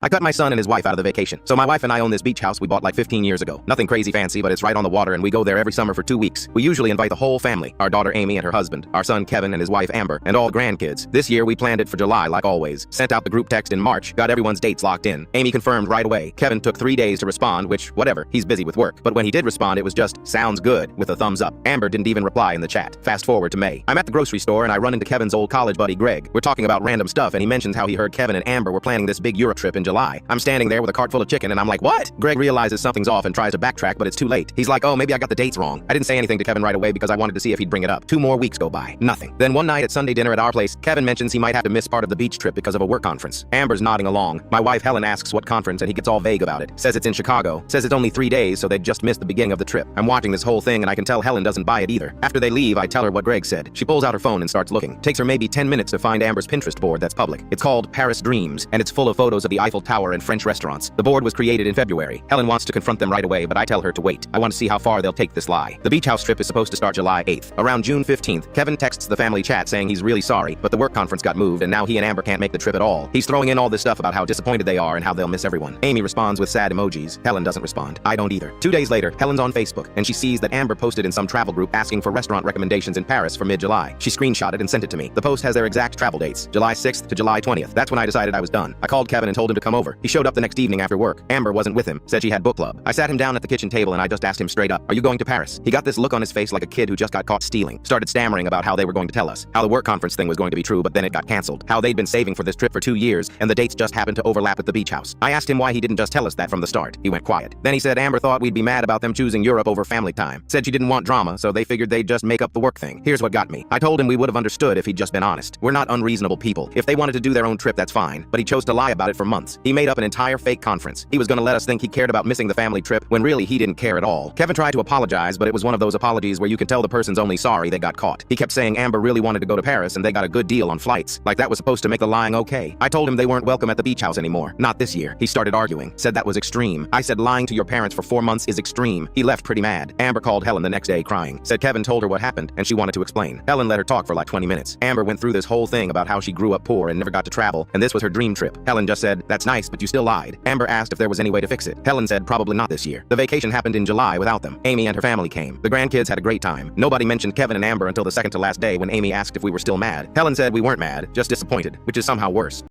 I cut my son and his wife out of the vacation. So my wife and I own this beach house we bought like 15 years ago. Nothing crazy fancy, but it's right on the water and we go there every summer for 2 weeks. We usually invite the whole family, our daughter Amy and her husband, our son Kevin and his wife Amber, and all grandkids. This year we planned it for July like always. Sent out the group text in March, got everyone's dates locked in. Amy confirmed right away. Kevin took 3 days to respond, which, whatever, he's busy with work. But when he did respond, it was just, sounds good, with a thumbs up. Amber didn't even reply in the chat. Fast forward to May. I'm at the grocery store and I run into Kevin's old college buddy Greg. We're talking about random stuff and he mentions how he heard Kevin and Amber were planning this big Europe trip in July. I'm standing there with a cart full of chicken and I'm like, what? Greg realizes something's off and tries to backtrack, but it's too late. He's like, oh, maybe I got the dates wrong. I didn't say anything to Kevin right away because I wanted to see if he'd bring it up. 2 more weeks go by. Nothing. Then one night at Sunday dinner at our place, Kevin mentions he might have to miss part of the beach trip because of a work conference. Amber's nodding along. My wife Helen asks what conference and he gets all vague about it. Says it's in Chicago. Says it's only 3 days, so they'd just missed the beginning of the trip. I'm watching this whole thing and I can tell Helen doesn't buy it either. After they leave, I tell her what Greg said. She pulls out her phone and starts looking. Takes her maybe 10 minutes to find Amber's Pinterest board that's public. It's called Paris Dreams, and it's full of photos of the Eiffel Tower and French restaurants. The board was created in February. Helen wants to confront them right away, but I tell her to wait. I want to see how far they'll take this lie. The beach house trip is supposed to start July 8th. Around June 15th, Kevin texts the family chat saying he's really sorry, but the work conference got moved and now he and Amber can't make the trip at all. He's throwing in all this stuff about how disappointed they are and how they'll miss everyone. Amy responds with sad emojis. Helen doesn't respond. I don't either. 2 days later, Helen's on Facebook, and she sees that Amber posted in some travel group asking for restaurant recommendations in Paris for mid-July. She screenshot it and sent it to me. The post has their exact travel dates, July 6th to July 20th. That's when I decided I was done. I called Kevin and told him to come over. He showed up the next evening after work. Amber wasn't with him, said she had book club. I sat him down at the kitchen table and I just asked him straight up, are you going to Paris? He got this look on his face like a kid who just got caught stealing. Started stammering about how they were going to tell us, how the work conference thing was going to be true but then it got cancelled, how they'd been saving for this trip for 2 years and the dates just happened to overlap at the beach house. I asked him why he didn't just tell us that from the start. He went quiet. Then he said Amber thought we'd be mad about them choosing Europe over family time. Said she didn't want drama, so they figured they'd just make up the work thing. Here's what got me. I told him we would have understood if he'd just been honest. We're not unreasonable people. If they wanted to do their own trip, that's fine. But he chose to lie about it for months. He made up an entire fake conference. He was gonna let us think he cared about missing the family trip when really he didn't care at all. Kevin tried to apologize, but it was one of those apologies where you can tell the person's only sorry they got caught. He kept saying Amber really wanted to go to Paris and they got a good deal on flights. Like that was supposed to make the lying okay. I told him they weren't welcome at the beach house anymore. Not this year. He started arguing. Said that was extreme. I said lying to your parents for 4 months is extreme. He left pretty mad. Amber called Helen the next day crying. Said Kevin told her what happened and she wanted to explain. Helen let her talk for like 20 minutes. Amber went through this whole thing about how she grew up poor and never got to travel, and this was her dream trip. Helen just said, that's nice, but you still lied. Amber asked if there was any way to fix it. Helen said probably not this year. The vacation happened in July without them. Amy and her family came. The grandkids had a great time. Nobody mentioned Kevin and Amber until the second to last day when Amy asked if we were still mad. Helen said we weren't mad, just disappointed, which is somehow worse.